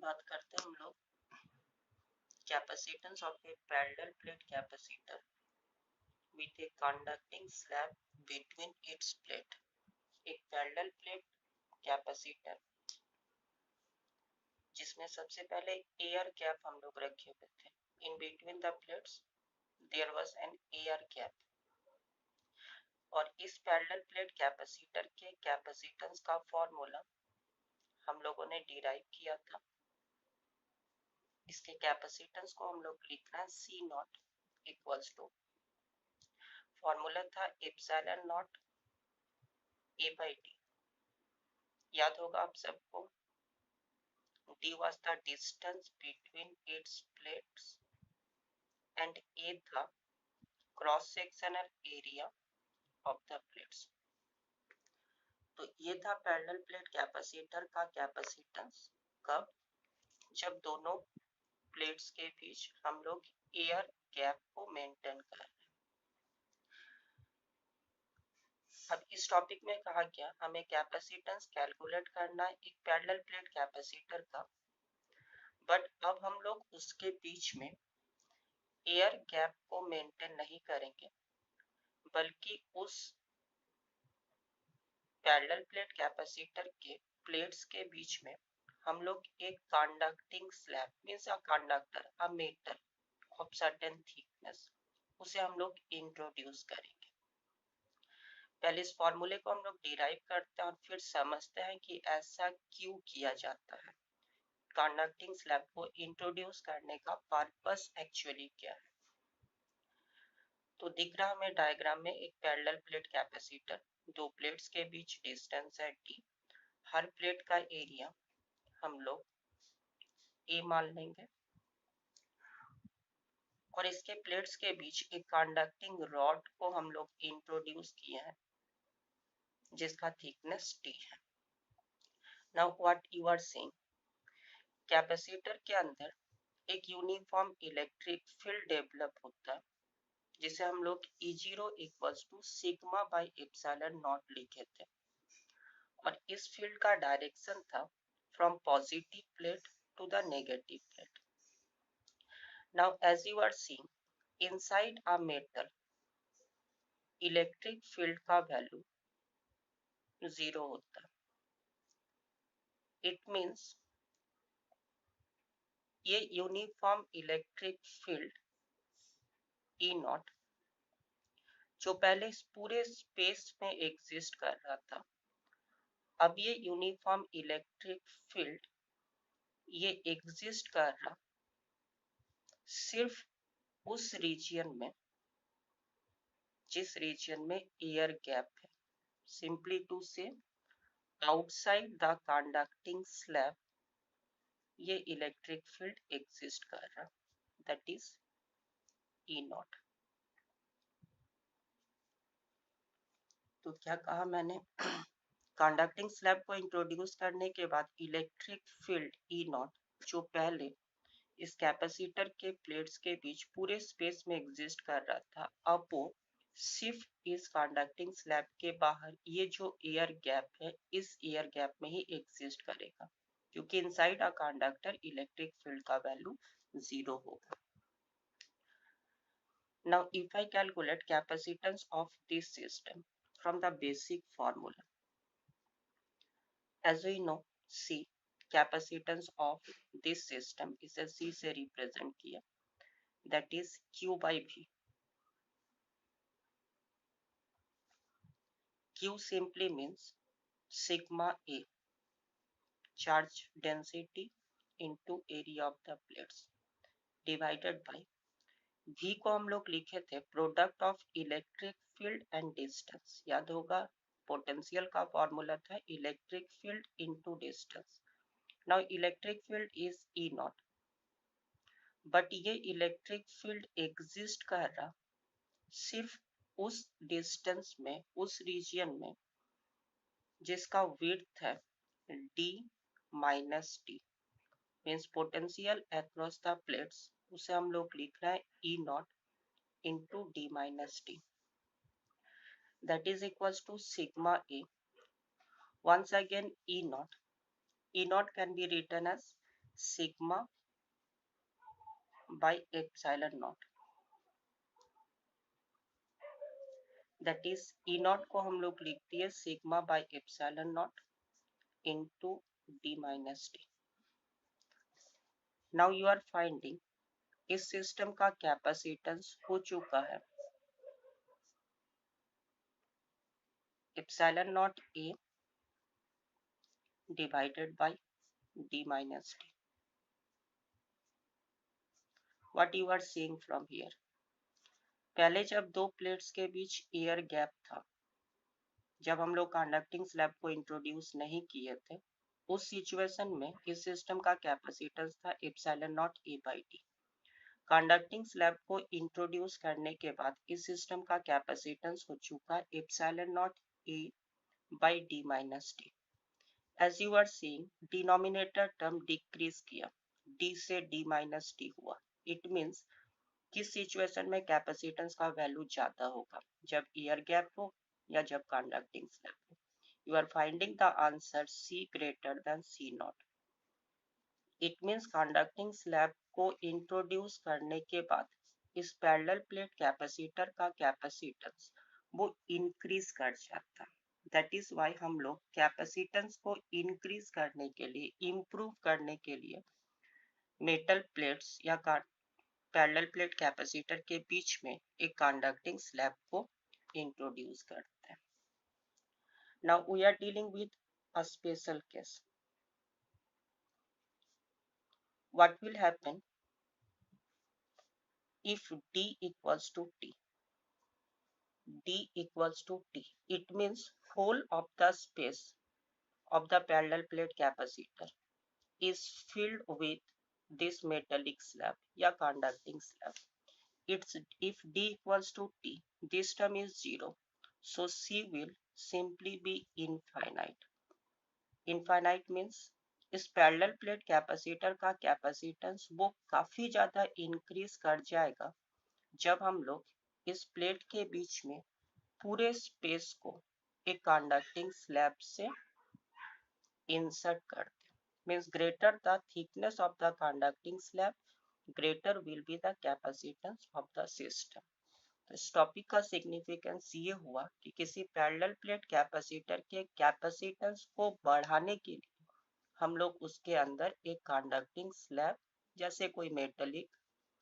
बात करते हैं हम लोग capacitance of A parallel plate capacitor with a conducting slab between its plate. एक पैरेलल प्लेट कैपेसिटर जिसमें सबसे पहले एयर गैप हम लोग रखे हुए थे। In between the plates there was an air gap. और इस पैरेलल प्लेट कैपेसिटर के कैपेसिटेंस का फॉर्मूला हम लोगों ने डिराइव किया था। इसके कैपेसिटेंस को हम लोग लिखना है सी नॉट इक्वल्स टू, फॉर्मूला था epsilon naught A by D. याद होगा आप सबको, d was the distance between its plates and a the cross sectional area of the plates। तो ये था पैरेलल प्लेट कैपेसिटर का कैपेसिटेंस। कब? जब दोनों प्लेट्स के बीच हम लोग एयर गैप को मेंटेन कर रहे हैं। अब इस टॉपिक में कहा गया हमें कैपेसिटेंस कैलकुलेट करना है एक पैरेलल प्लेट कैपेसिटर का, बट अब हम लोग उसके बीच में एयर गैप को मेंटेन नहीं करेंगे, बल्कि उस पैरेलल प्लेट कैपेसिटर के प्लेट्स के बीच में हम लोग एक conducting slab means a conductor, a metal of certain thickness, उसे हम लोग इंट्रोड्यूस करेंगे। पहले इस फॉर्मूले को हम लोग डिराइव करते हैं और फिर समझते हैं कि ऐसा क्यों किया जाता है। कंडक्टिंग स्लैब को इंट्रोड्यूस करने का पर्पस एक्चुअली क्या है। तो दिख रहा हमें डायग्राम में एक पैरेलल प्लेट कैपेसिटर, दो प्लेट्स के बीच डिस्टेंस है d, हर प्लेट का एरिया हम लोग a मान लेंगे और इसके प्लेट्स के बीच एक कंडक्टिंग रॉड को हम लोग इंट्रोड्यूस किए हैं जिसका थिकनेस t है। Now what you are seeing, capacitor के अंदर एक यूनिफॉर्म इलेक्ट्रिक फील्ड डेवलप होता है जिसे हम लोग E0 equals to sigma by epsilon naught लिखे थे, और इस फील्ड का डायरेक्शन था from positive plate to the negative plate. Now as you are seeing inside a metal electric field का वैल्यू 0 होता है। इट मीन्स ये uniform electric field E naught जो पहले इस पूरे स्पेस में एग्जिस्ट कर रहा था, अब ये यूनिफॉर्म इलेक्ट्रिक फील्ड ये एग्जिस्ट कर रहा सिर्फ उस रीजन में जिस रीजन में एयर गैप है। सिंपली टू से आउटसाइड द कंडक्टिंग स्लैब ये इलेक्ट्रिक फील्ड एग्जिस्ट कर रहा, दैट इज ई नॉट। तो क्या कहा मैंने, कंडक्टिंग स्लैब को इंट्रोड्यूस करने के बाद इलेक्ट्रिक फील्ड ई नॉट जो पहले इस कैपेसिटर के प्लेट्स के बीच पूरे स्पेस में एग्जिस्ट कर रहा था, अब वो सिर्फ इस कंडक्टिंग स्लैब के बाहर ये जो एयर गैप है इस एयर गैप में ही एग्जिस्ट करेगा, क्योंकि inside a conductor electric field का वैल्यू 0 होगा। Now if I calculate capacitance of this system from the basic formula, as we know C capacitance of this system इसे C से represent किया, that is Q by V। Q simply means sigma A, charge density into area of the plates, divided by V को हम लोग लिखे थे product of electric field and distance. याद होगा पोटेंशियल का फॉर्मूला था electric field into distance. Now electric field is E not, but ये इलेक्ट्रिक फील्ड एग्जिस्ट कर रहा सिर्फ उस डिस्टेंस में, उस रीजन में जिसका विड्थ है d minus T, means potential across the plates, उसे हम लोग लिख रहे हैं ई not into d minus t, that is equals to sigma A. Once again E naught can be written as sigma by epsilon naught, that is E naught को हम लोग लिख दिए sigma by epsilon naught into d minus t. Now you are finding इस system का capacitance हो चुका है epsilon naught A divided by d minus t. What you are seeing from here? पहले जब दो प्लेट्स के बीच एयर गैप था, जब हम लोग कंडक्टिंग स्लैब को इंट्रोड्यूस नहीं किए थे, उस सिचुएशन में इस सिस्टम का कैपेसिटेंस था epsilon naught A by D. Conducting slab को इंट्रोड्यूस करने के बाद इस सिस्टम का कैपेसिटेंस हो चुका epsilon naught A by D minus T. As you are seeing denominator term decrease किया, डी से डी माइनस टी हुआ। इट मीन्स किस सिचुएशन में कैपेसिटेंस का वैल्यू ज्यादा होगा, जब एयर गैप हो या जब कंडक्टिंग स्लैब हो। You are finding the answer C greater then C not. It means conducting slab को इंट्रोड्यूस करने के बाद इस पैरेलल प्लेट कैपेसिटर का कैपेसिटेंस वो इंक्रीज कर जाता है। दैट इज वाई हम लोग कैपेसिटेंस को इंक्रीज करने के लिए, इम्प्रूव करने के लिए मेटल प्लेट्स या पैरेलल प्लेट कैपेसिटर के बीच में एक कंडक्टिंग स्लैब को इंट्रोड्यूस करते हैं। Now we are dealing with a special case. What will happen if D equals to T? D equals to T. It means whole of the space of the parallel plate capacitor is filled with this metallic slab या conducting slab. It's if D equals to T, this term is 0. So C will simply be infinite. Infinite means इस parallel plate capacitor का capacitance वो काफी ज्यादा increase कर जाएगा जब हम लोग इस प्लेट के बीच में पूरे स्पेस को एक कंडक्टिंग स्लैब से इंसर्ट करते हैं। Means greater the thickness of the conducting slab, greater will be the capacitance of the system. तो इस टॉपिक का सिग्निफिकेंस ये हुआ कि किसी पैरेलल प्लेट कैपेसिटर के कैपेसिटेंस को बढ़ाने के लिए हम लोग उसके अंदर एक कंडक्टिंग स्लैब जैसे कोई मेटेलिक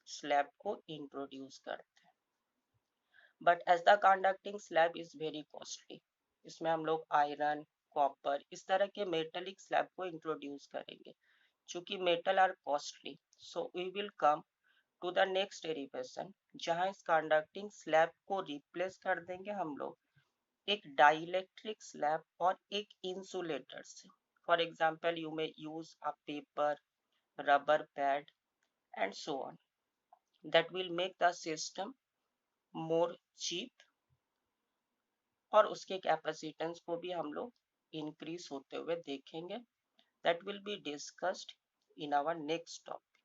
स्लैब को इंट्रोड्यूस करते हैं। But as the conducting slab is very costly, इसमें हम लोग आयरन, कॉपर इस तरह के मेटेलिक स्लैब को इंट्रोड्यूस करेंगे। चूंकि metal are costly, so we will come to the next derivation जहां इस कंडक्टिंग स्लैब को रिप्लेस कर देंगे हम लोग एक डाइलेक्ट्रिक स्लैब और एक इंसुलेटर से। For example you may use a paper, rubber pad and so on, that will make the system more cheap और उसके कैपेसिटेंस को भी हम लोग इंक्रीज होते हुए देखेंगे। That will be discussed in our next topic.